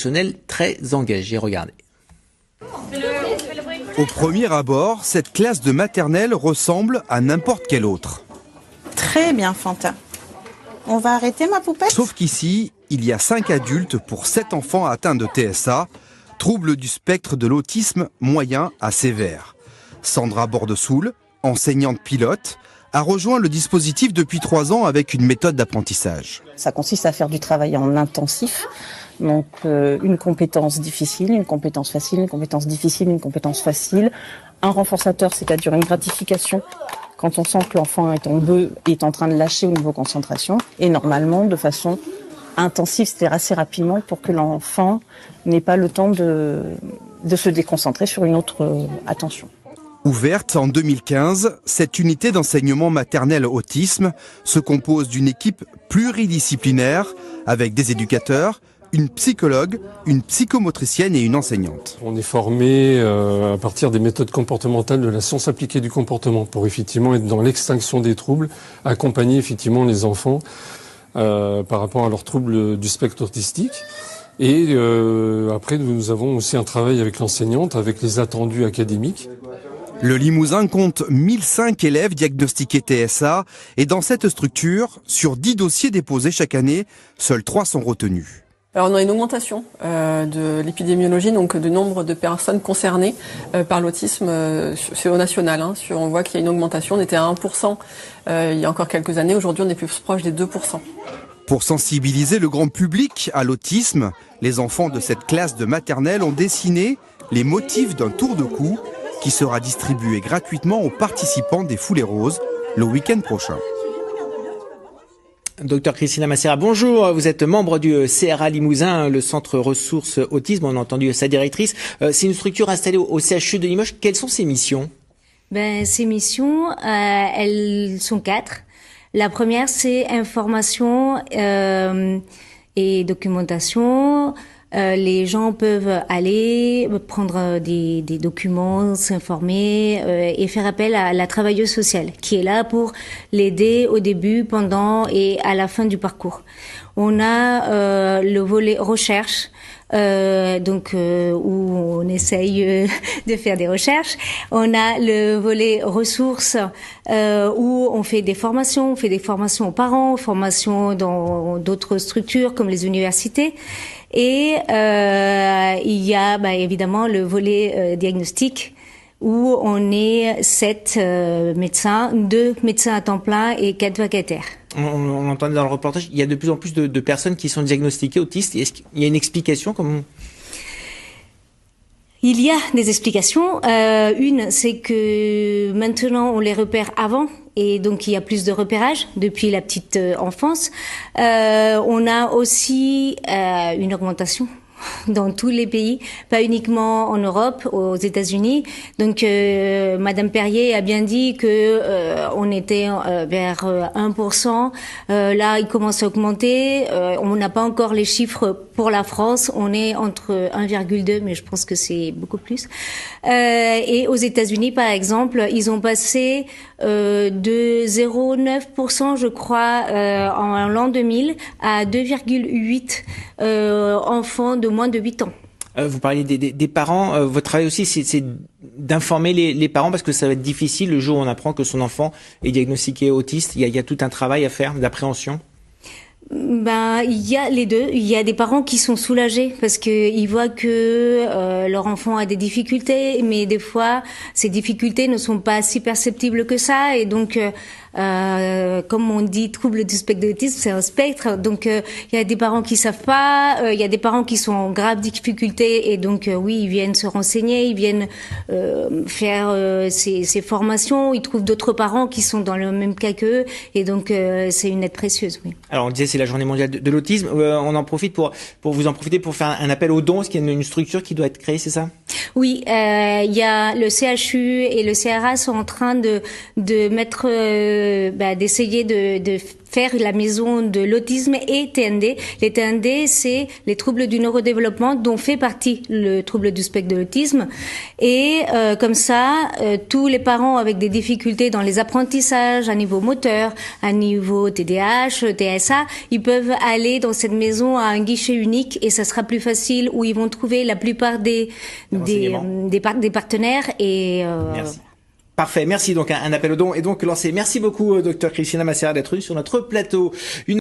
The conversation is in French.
personnel très engagé. Regardez. Au premier abord, cette classe de maternelle ressemble à n'importe quelle autre. Très bien, Fanta. On va arrêter ma poupette ? Sauf qu'ici, il y a 5 adultes pour 7 enfants atteints de TSA, trouble du spectre de l'autisme moyen à sévère. Sandra Bordesoul, enseignante pilote, a rejoint le dispositif depuis 3 ans avec une méthode d'apprentissage. Ça consiste à faire du travail en intensif. Donc une compétence difficile, une compétence facile, une compétence difficile, une compétence facile. Un renforçateur, c'est-à-dire une gratification quand on sent que l'enfant est en train de lâcher au niveau concentration. Et normalement, de façon intensive, c'est-à-dire assez rapidement pour que l'enfant n'ait pas le temps de se déconcentrer sur une autre attention. Ouverte en 2015, cette unité d'enseignement maternel autisme se compose d'une équipe pluridisciplinaire avec des éducateurs, une psychologue, une psychomotricienne et une enseignante. On est formé à partir des méthodes comportementales de la science appliquée du comportement pour effectivement être dans l'extinction des troubles, accompagner effectivement les enfants par rapport à leurs troubles du spectre autistique. Et après, nous avons aussi un travail avec l'enseignante, avec les attendus académiques. Le Limousin compte 1005 élèves diagnostiqués TSA et dans cette structure, sur 10 dossiers déposés chaque année, seuls 3 sont retenus. Alors on a une augmentation de l'épidémiologie, donc de nombre de personnes concernées par l'autisme c'est au national. On voit qu'il y a une augmentation, on était à 1% il y a encore quelques années, aujourd'hui on est plus proche des 2%. Pour sensibiliser le grand public à l'autisme, les enfants de cette classe de maternelle ont dessiné les motifs d'un tour de cou qui sera distribué gratuitement aux participants des Foulées Roses le week-end prochain. Docteur Christina Macera, bonjour. Vous êtes membre du CRA Limousin, le centre ressources autisme. On a entendu sa directrice. C'est une structure installée au CHU de Limoges. Quelles sont ses missions ? Ces missions, elles sont 4. La première, c'est information et documentation. Les gens peuvent aller prendre des documents, s'informer et faire appel à la travailleuse sociale qui est là pour l'aider au début, pendant et à la fin du parcours. On a le volet recherche, où on essaye de faire des recherches. On a le volet ressources où on fait des formations aux parents, formations dans d'autres structures comme les universités. Et il y a évidemment le volet diagnostic où on est 7 médecins, 2 médecins à temps plein et 4 vacataires. On entendait dans le reportage, il y a de plus en plus de personnes qui sont diagnostiquées autistes. Est-ce qu'il y a une explication Il y a des explications. Une, c'est que maintenant on les repère avant. Et donc il y a plus de repérage depuis la petite enfance. On a aussi une augmentation dans tous les pays, pas uniquement en Europe, aux États-Unis. Donc Madame Perrier a bien dit que on était vers 1%. Là, il commence à augmenter. On n'a pas encore les chiffres pour la France. On est entre 1,2, mais je pense que c'est beaucoup plus. Et aux États-Unis, par exemple, ils ont passé de 0,9%, je crois, en l'an 2000 à 2,8 enfants de moins de 8 ans. Vous parliez des parents. Votre travail aussi, c'est d'informer les parents parce que ça va être difficile le jour où on apprend que son enfant est diagnostiqué autiste. Il y a tout un travail à faire d'appréhension. Il y a les deux. Il y a des parents qui sont soulagés parce que ils voient que leur enfant a des difficultés, mais des fois ces difficultés ne sont pas si perceptibles que ça, et donc comme on dit, trouble du spectre de l'autisme, c'est un spectre. Donc il y a des parents qui savent pas, il y a des parents qui sont en grave difficulté, et donc oui, ils viennent se renseigner, ils viennent faire ces formations, ils trouvent d'autres parents qui sont dans le même cas qu'eux, et donc c'est une aide précieuse. Oui. Alors on disait c'est la journée mondiale de l'autisme, on en profite pour vous en profiter pour faire un appel aux dons, est-ce qu'il y a une structure qui doit être créée, c'est ça? Oui, il y a le CHU et le CRA sont en train de mettre d'essayer de faire la maison de l'autisme et TND. Les TND, c'est les troubles du neurodéveloppement dont fait partie le trouble du spectre de l'autisme. Et comme ça, tous les parents avec des difficultés dans les apprentissages à niveau moteur, à niveau TDAH, TSA, ils peuvent aller dans cette maison à un guichet unique et ça sera plus facile où ils vont trouver la plupart des partenaires et Merci. Parfait, merci. Donc un appel au don est donc lancé. Merci beaucoup, docteur Christina Macera, d'être venu sur notre plateau.